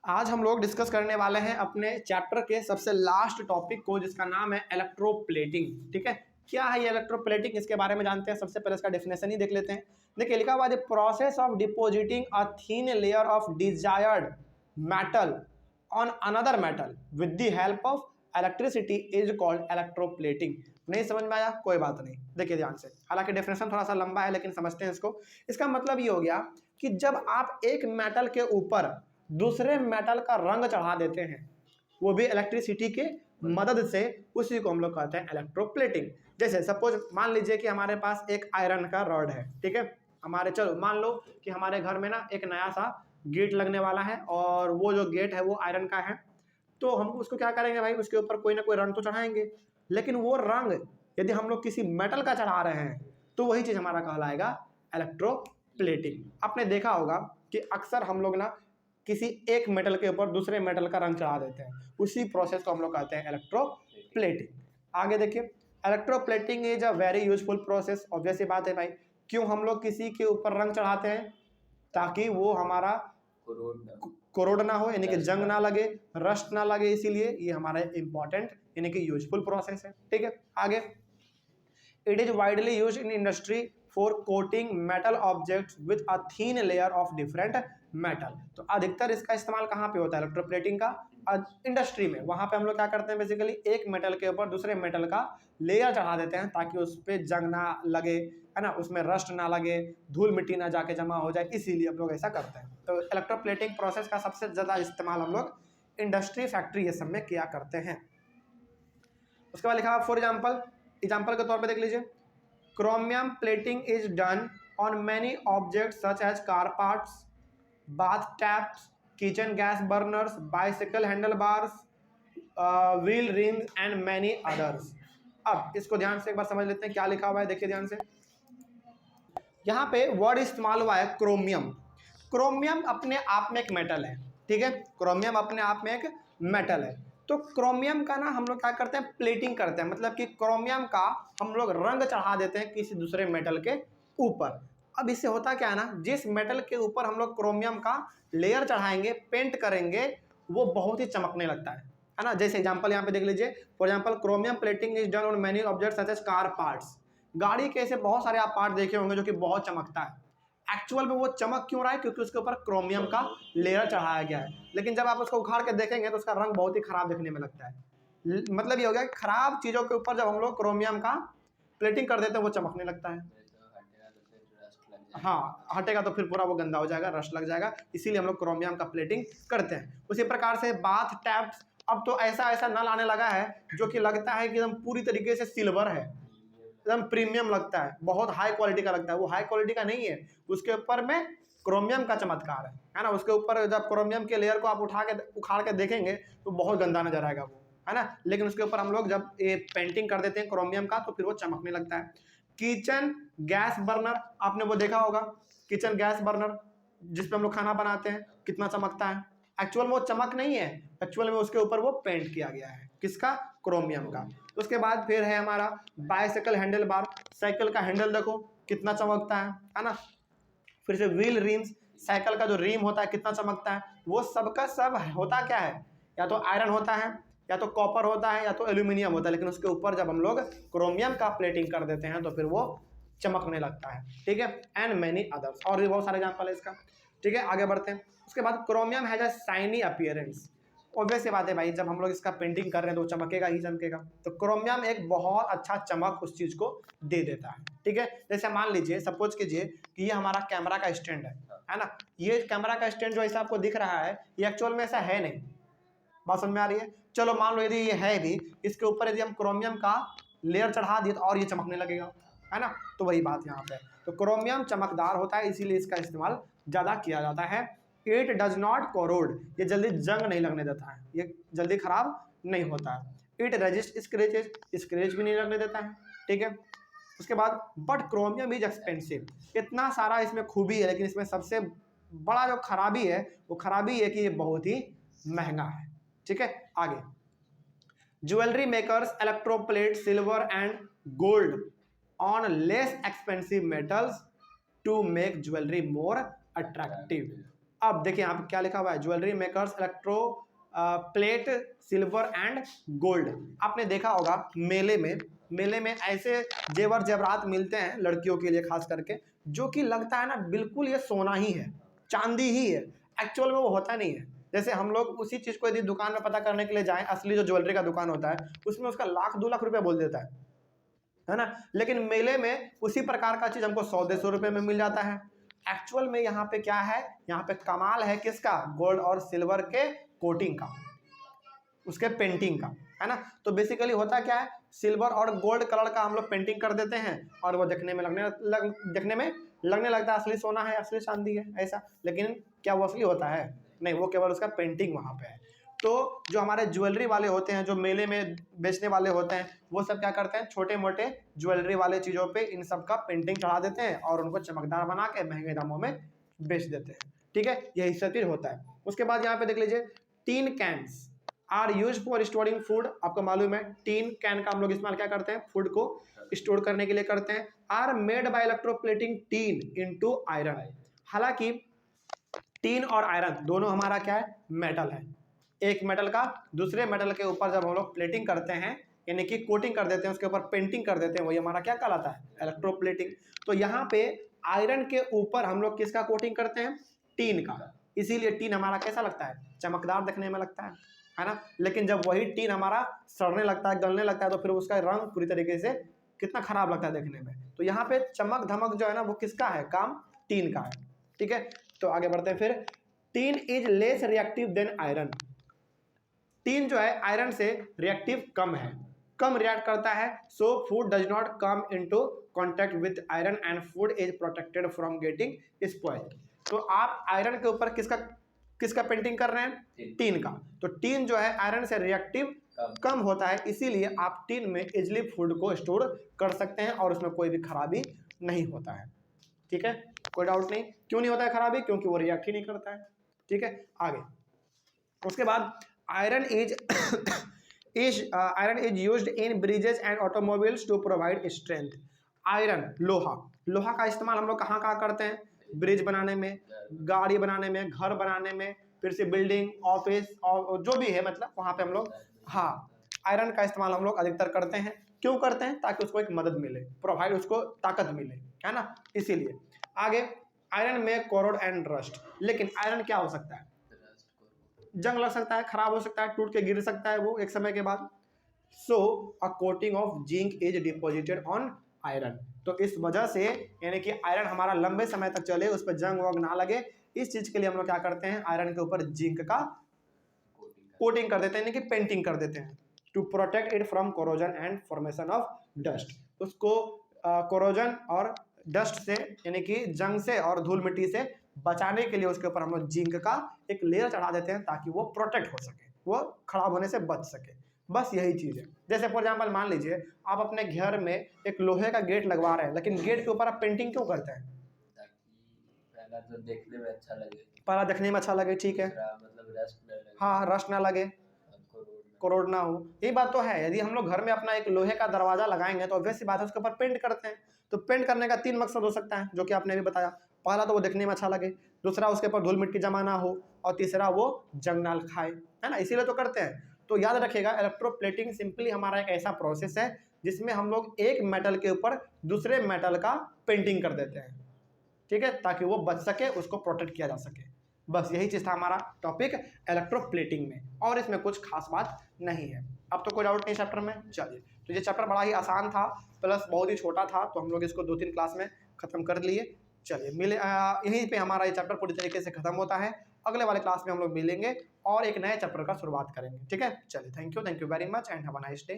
आज हम लोग डिस्कस करने वाले हैं अपने चैप्टर के सबसे लास्ट टॉपिक को, जिसका नाम है इलेक्ट्रोप्लेटिंग। ठीक है, क्या है ये इलेक्ट्रोप्लेटिंग, इसके बारे में जानते हैं। सबसे पहले इसका डेफिनेशन ही देख लेते हैं। देखिए, लिखा हुआ है process of depositing a thin layer of desired metal on another metal with the help of electricity is called electroplating. नहीं समझ में आया? कोई बात नहीं, देखिए ध्यान से। हालांकि डेफिनेशन थोड़ा सा लंबा है, लेकिन समझते हैं इसको। इसका मतलब ये हो गया कि जब आप एक मेटल के ऊपर दूसरे मेटल का रंग चढ़ा देते हैं, वो भी इलेक्ट्रिसिटी के मदद से, उसी को हम लोग कहते हैं इलेक्ट्रोप्लेटिंग। जैसे सपोज मान लीजिए कि हमारे पास एक आयरन का रॉड है। ठीक है, चलो मान लो कि हमारे घर में ना एक नया सा गेट लगने वाला है, और वो जो गेट है वो आयरन का है। तो हम उसको क्या करेंगे भाई, उसके ऊपर कोई ना कोई रंग तो चढ़ाएंगे। लेकिन वो रंग यदि हम लोग किसी मेटल का चढ़ा रहे हैं तो वही चीज हमारा कहलाएगा इलेक्ट्रोप्लेटिंग। आपने देखा होगा कि अक्सर हम लोग ना किसी एक मेटल के ऊपर दूसरे मेटल का रंग चढ़ा देते हैं, उसी प्रोसेस को हम लोग कहते हैं इलेक्ट्रोप्लेटिंग। आगे देखिए, electroplating is a very useful process. Obvious सी बात है भाई, क्यों हम लोग किसी के ऊपर रंग चढ़ाते हैं? ताकि वो हमारा कोरोड ना हो, यानी कि जंग ना लगे, रस्ट ना लगे, इसीलिए ये हमारा इंपॉर्टेंट यानी कि यूजफुल प्रोसेस है। ठीक है, आगे, it is widely used in industry for coating metal objects with a thin layer of different metal. तो अधिकतर इसका इस्तेमाल कहाँ पे होता है इलेक्ट्रोप्लेटिंग का? इंडस्ट्री में। वहां पे हम लोग क्या करते हैं, बेसिकली एक मेटल के ऊपर दूसरे मेटल का लेयर चढ़ा देते हैं, ताकि उस पर जंग ना लगे, है ना, उसमें रस्ट ना लगे, धूल मिट्टी ना जाके जमा हो जाए, इसीलिए हम लोग ऐसा करते हैं। तो इलेक्ट्रोप्लेटिंग प्रोसेस का सबसे ज्यादा इस्तेमाल हम लोग इंडस्ट्री, फैक्ट्री, ये सब में किया करते हैं। उसके बाद लिखा है फॉर एग्जाम्पल के तौर पे देख लीजिए, chromium plating is done on many objects such as car parts, bath taps, kitchen gas burners, bicycle handle bars, wheel ring and many others. अब इसको ध्यान से एक बार समझ लेते हैं, क्या लिखा हुआ है, देखिए ध्यान से। यहाँ पे वर्ड इस्तेमाल हुआ है क्रोमियम। क्रोमियम अपने आप में एक मेटल है। ठीक है, क्रोमियम अपने आप में एक मेटल है। तो क्रोमियम का ना हम लोग क्या करते हैं, प्लेटिंग करते हैं, मतलब कि क्रोमियम का हम लोग रंग चढ़ा देते हैं किसी दूसरे मेटल के ऊपर। अब इससे होता क्या है ना, जिस मेटल के ऊपर हम लोग क्रोमियम का लेयर चढ़ाएंगे, पेंट करेंगे, वो बहुत ही चमकने लगता है ना। जैसे एग्जांपल यहाँ पे देख लीजिए, for example chromium plating is done on many objects such as car parts. गाड़ी के ऐसे बहुत सारे आप पार्ट देखे होंगे जो कि बहुत चमकता है। एक्चुअल में वो चमक क्यों रहा है? क्योंकि उसके ऊपर क्रोमियम का लेयर चढ़ाया गया है। लेकिन जब आप उसको उखाड़ के देखेंगे तो उसका रंग बहुत ही खराब दिखने में लगता है। मतलब ये हो गया कि खराब चीजों के ऊपर जब हम लोग क्रोमियम का प्लेटिंग कर देते हैं, वो चमकने लगता है। हाँ, हटेगा तो फिर पूरा वो गंदा हो जाएगा, रस्ट लग जाएगा, इसीलिए हम लोग क्रोमियम का प्लेटिंग करते हैं। उसी प्रकार से बाथ टैप्स, अब तो ऐसा ऐसा नल आने लगा है जो कि लगता है कि एकदम पूरी तरीके से सिल्वर है, एकदम प्रीमियम लगता है, बहुत हाई क्वालिटी का लगता है। वो हाई क्वालिटी का नहीं है, उसके ऊपर में क्रोमियम का चमत्कार है ना। उसके ऊपर जब क्रोमियम के लेयर को आप उखाड़ के देखेंगे तो बहुत गंदा नजर आएगा वो, है ना। लेकिन उसके ऊपर हम लोग जब ये पेंटिंग कर देते हैं क्रोमियम का, तो फिर वो चमकने लगता है। किचन गैस बर्नर, आपने वो देखा होगा, किचन गैस बर्नर जिसपे हम लोग खाना बनाते हैं, कितना चमकता है। एक्चुअल में वो चमक नहीं है, एक्चुअल में उसके ऊपर वो पेंट किया गया है, किसका? क्रोमियम का। उसके बाद फिर है हमारा बाइसाइकिल हैंडल बार, साइकिल का हैंडल देखो कितना चमकता है ना। फिर से व्हील रिम्स, साइकिल का जो रिम होता है कितना चमकता है। वो सबका सब होता क्या है, या तो आयरन होता है, या तो कॉपर होता है, या तो एल्यूमिनियम होता है। लेकिन उसके ऊपर जब हम लोग क्रोमियम का प्लेटिंग कर देते हैं तो फिर वो चमकने लगता है। ठीक है, एंड मेनी अदर्स, और भी बहुत सारे एग्जाम्पल है इसका। ठीक है, आगे बढ़ते हैं। उसके बाद chromium has a shiny appearance. Obvious सी बात है भाई, जब हम लोग इसका पेंटिंग कर रहे हैं तो चमकेगा ही चमकेगा। तो क्रोमियम एक बहुत अच्छा चमक उस चीज को दे देता है। ठीक है, जैसे मान लीजिए, सपोज कीजिए कि ये हमारा कैमरा का स्टैंड है ना। ये कैमरा का स्टैंड जो ऐसा आपको दिख रहा है, ये एक्चुअल में ऐसा है नहीं। बात समझ में आ रही है? चलो मान लो यदि ये है भी, इसके ऊपर यदि हम क्रोमियम का लेयर चढ़ा दिए तो और ये चमकने लगेगा, है ना। तो वही बात यहाँ पे, तो क्रोमियम चमकदार होता है, इसीलिए इसका इस्तेमाल ज्यादा किया जाता है। इट डज नॉट कोरोड, ये जल्दी जंग नहीं लगने देता है, ये जल्दी खराब नहीं होता है। इट रेजिस्ट स्क्रेचेज, स्क्रेच भी नहीं लगने देता है। ठीक है, उसके बाद बट क्रोमियम इज एक्सपेंसिव। इतना सारा इसमें खूबी है, लेकिन इसमें सबसे बड़ा जो खराबी है, वो खराबी है कि ये बहुत ही महंगा है। ठीक है, आगे, jewellery makers electroplate silver and gold on less expensive metals to make jewellery more attractive. अब देखिए यहाँ पे क्या लिखा हुआ है, jewellery makers electroplate silver and gold. आपने देखा होगा मेले में ऐसे जेवर जेवरात मिलते हैं लड़कियों के लिए खास करके, जो कि लगता है ना बिल्कुल ये सोना ही है, चांदी ही है, एक्चुअल में वो होता नहीं है। जैसे हम लोग उसी चीज़ को यदि दुकान में पता करने के लिए जाएं, असली जो ज्वेलरी का दुकान होता है उसमें उसका 1,00,000-2 लाख रुपया बोल देता है ना। लेकिन मेले में उसी प्रकार का चीज़ हमको 100-150 रुपये में मिल जाता है। एक्चुअल में यहाँ पे क्या है, यहाँ पे कमाल है किसका, गोल्ड और सिल्वर के कोटिंग का, उसके पेंटिंग का, है ना। तो बेसिकली होता क्या है, सिल्वर और गोल्ड कलर का हम लोग पेंटिंग कर देते हैं और वो देखने में लगने लगता है असली सोना है, असली चांदी है ऐसा। लेकिन क्या वो असली होता है? नहीं, वो केवल उसका पेंटिंग वहाँ पे है। तो जो हमारे ज्वेलरी वाले होते हैं, जो मेले में बेचने वाले होते हैं, वो सब क्या करते हैं, छोटे मोटे ज्वेलरी वाले चीज़ों पे इन सब का पेंटिंग चढ़ा देते हैं और उनको चमकदार बना के महंगे दामों में बेच देते हैं, ठीक है। यही सब चीज़ होता है। उसके बाद यहाँ पे देख लीजिए, tin cans are use for storing food. आपको मालूम है टीन कैन का हम लोग इस्तेमाल क्या करते हैं, फूड को स्टोर करने के लिए करते हैं। Are made by electroplating tin into iron. हालांकि टीन और आयरन दोनों हमारा क्या है, मेटल है। एक मेटल का दूसरे मेटल के ऊपर जब हम लोग प्लेटिंग करते हैं, यानी कि कोटिंग कर देते हैं, उसके ऊपर पेंटिंग कर देते हैं, वही हमारा क्या कहलाता है, इलेक्ट्रोप्लेटिंग। तो यहाँ पे आयरन के ऊपर हम लोग किसका कोटिंग करते हैं, टीन का। इसीलिए टीन हमारा कैसा लगता है, चमकदार दिखने में लगता है ना। लेकिन जब वही टीन हमारा सड़ने लगता है, गलने लगता है, तो फिर उसका रंग पूरी तरीके से कितना खराब लगता है देखने में। तो यहाँ पे चमक धमक जो है ना, वो किसका है, काम टीन का है, ठीक है। तो आगे बढ़ते हैं फिर। Tin is less reactive than iron. Tin जो है आयरन से रिएक्टिव कम है, कम रिएक्ट करता है। So food does not come into contact with iron and food is protected from getting spoiled. तो आप आयरन के ऊपर किसका पेंटिंग कर रहे हैं, टीन का। तो टीन जो है आयरन से रिएक्टिव कम होता है, इसीलिए आप टीन में इजिली फूड को स्टोर कर सकते हैं और उसमें कोई भी खराबी नहीं होता है, ठीक है। कोई डाउट नहीं, क्यों नहीं होता है खराबी, क्योंकि वो रिएक्ट ही नहीं करता है, ठीक है। आगे उसके बाद iron is used in bridges and automobiles to provide strength. Iron लोहा का इस्तेमाल हम लोग कहाँ कहाँ करते हैं, ब्रिज बनाने में, गाड़ी बनाने में, घर बनाने में, फिर से बिल्डिंग, ऑफिस और जो भी है, मतलब वहाँ पे हम लोग हाँ आयरन का इस्तेमाल हम लोग अधिकतर करते हैं। क्यों करते हैं, ताकि उसको एक मदद मिले, प्रोवाइड, उसको ताकत मिले, है ना, इसीलिए। आगे आयरन में कोरोड एंड रस्ट। लेकिन आयरन क्या हो सकता है, जंग लग सकता है, खराब हो सकता है, टूट के गिर सकता है वो एक समय के बाद। So a coating of zinc is deposited on iron. तो इस वजह से यानी कि आयरन हमारा लंबे समय तक चले, उस पर जंग वंग ना लगे, इस चीज के लिए हम लोग क्या करते हैं, आयरन के ऊपर जिंक का कोटिंग कर देते हैं, यानी कि पेंटिंग कर देते हैं, to protect it from corrosion and formation of dust. उसको कोरोजन और डस्ट से, यानी कि जंग से और धूल मिट्टी से बचाने के लिए उसके ऊपर हम लोग जिंक का एक लेयर चढ़ा देते हैं, ताकि वो प्रोटेक्ट हो सके, वो खराब होने से बच सके। बस यही चीज़ है। जैसे फॉर एग्जांपल मान लीजिए आप अपने घर में एक लोहे का गेट लगवा रहे हैं, लेकिन गेट के ऊपर आप पेंटिंग क्यों करते हैं, पहला तो देखने में अच्छा लगे, पहला देखने में अच्छा लगे, ठीक है, मतलब रस्ट ना लगे, हाँ रस्ट ना लगे, कोरोड ना हो। यही बात तो है। यदि हम लोग घर में अपना एक लोहे का दरवाजा लगाएंगे, तो ऑब्वियस सी बात है उसके ऊपर पेंट करते हैं। तो पेंट करने का 3 मकसद हो सकता है, जो कि आपने भी बताया। पहला तो वो देखने में अच्छा लगे, दूसरा उसके ऊपर धूल मिट्टी जमा ना हो, और तीसरा वो जंग ना खाए, है ना, इसीलिए तो करते हैं। तो याद रखिएगा, इलेक्ट्रोप्लेटिंग सिंपली हमारा एक ऐसा प्रोसेस है जिसमें हम लोग एक मेटल के ऊपर दूसरे मेटल का पेंटिंग कर देते हैं, ठीक है, ताकि वो बच सके, उसको प्रोटेक्ट किया जा सके। बस यही चीज़ था हमारा टॉपिक इलेक्ट्रोप्लेटिंग में, और इसमें कुछ खास बात नहीं है। अब तो कोई डाउट नहीं चैप्टर में। चलिए, तो ये चैप्टर बड़ा ही आसान था, प्लस बहुत ही छोटा था, तो हम लोग इसको 2-3 क्लास में ख़त्म कर लिए। चलिए मिले, यहीं पे हमारा ये चैप्टर पूरी तरीके से खत्म होता है। अगले वाले क्लास में हम लोग मिलेंगे और एक नए चैप्टर का शुरुआत करेंगे, ठीक है। चलिए, thank you very much and have a nice day.